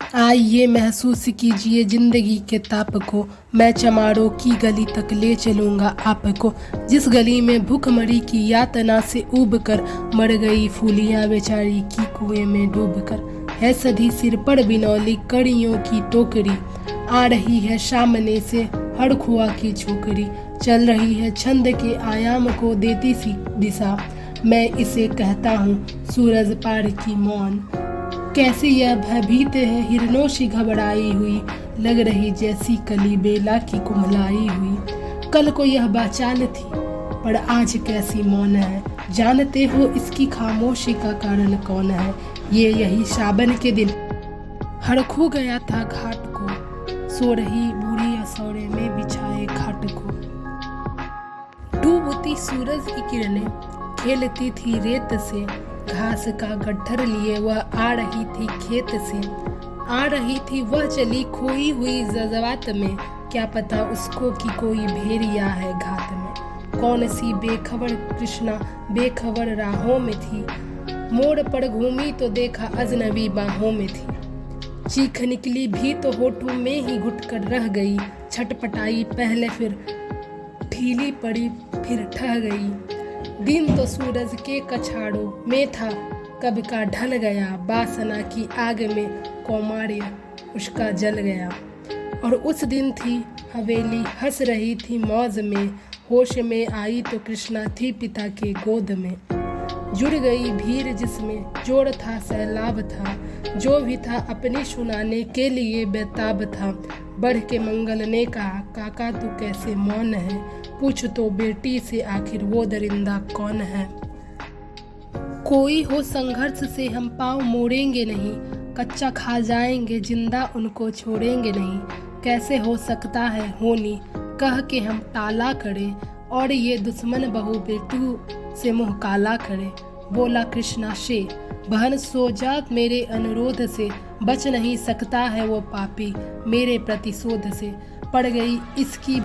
आइए महसूस कीजिए जिंदगी के ताप को, मैं चमारों की गली तक ले चलूंगा आपको। जिस गली में भूखमरी की यातना से ऊब कर मर गई फूलियां बेचारी की कुएं में डूब कर। है सधी सिर पर बिनौली कड़ियों की टोकरी, आ रही है सामने से हड़खुआ की छोकरी। चल रही है छंद के आयाम को देती सी दिशा, मैं इसे कहता हूँ सूरज पार की मौन। कैसी यह भयभीत है हिरनों सी घबराई हुई, लग रही जैसी कली बेला की कुम्हलाई हुई। कल को यह बेचान थी पर आज कैसी मौन है, जानते हो इसकी खामोशी का कारण कौन है। ये यही सावन के दिन हड़खू गया था घाट को, सो रही बूढ़ी असौरे में बिछाए खाट को। डूबती सूरज की किरणें खेलती थी रेत से, घास का गट्ठर लिए वह आ रही थी खेत से। आ रही थी वह चली खोई हुई जज्बात में, क्या पता उसको कि कोई भेड़िया है घात में। कौन सी बेखबर कृष्णा बेखबर राहों में थी, मोड़ पर घूमी तो देखा अजनबी बाहों में थी। चीख निकली भी तो होठों में ही घुट कर रह गई, छटपटाई पहले फिर ढीली पड़ी फिर ठह गई। दिन तो सूरज के कछाड़ों में था कब का ढल गया, वासना की आग में कौमार्य उसका जल गया। और उस दिन थी हवेली हंस रही थी मौज में, होश में आई तो कृष्णा थी पिता के गोद में। जुड़ गई भीड़ जिसमें जोड़ था सैलाब था, जो भी था अपनी सुनाने के लिए बेताब था। बढ़ के मंगल ने कहा काका तू कैसे मौन है, पूछ तो बेटी से आखिर वो दरिंदा कौन है। कोई हो संघर्ष से हम पाँव मोड़ेंगे नहीं, कच्चा खा जाएंगे जिंदा उनको छोड़ेंगे नहीं। कैसे हो सकता है होनी कह के हम टाला करें, और ये दुश्मन बहू बेटू से मुँह काला करे। बोला कृष्णा से बहन सो जा मेरे अनुरोध से, बच नहीं सकता है वो पापी मेरे प्रतिशोध से। पड़ गई इसकी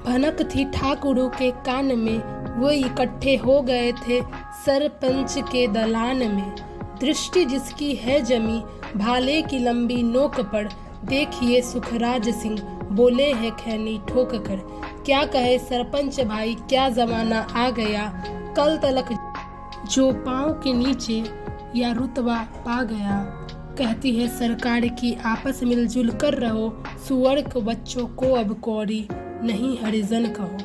भनक थी ठाकुरों के कान में, वो इकट्ठे हो गए थे सरपंच के दलान में। दृष्टि जिसकी है जमी भाले की लंबी नोक पर, देखिए सुखराज सिंह बोले है खैनी ठोक कर। क्या कहे सरपंच भाई क्या जमाना आ गया, कल तलक जो पाँव के नीचे या रुतबा पा गया। कहती है सरकार की आपस मिलजुल कर रहो, सुअर के बच्चों को अब कौड़ी नहीं हरिजन कहो।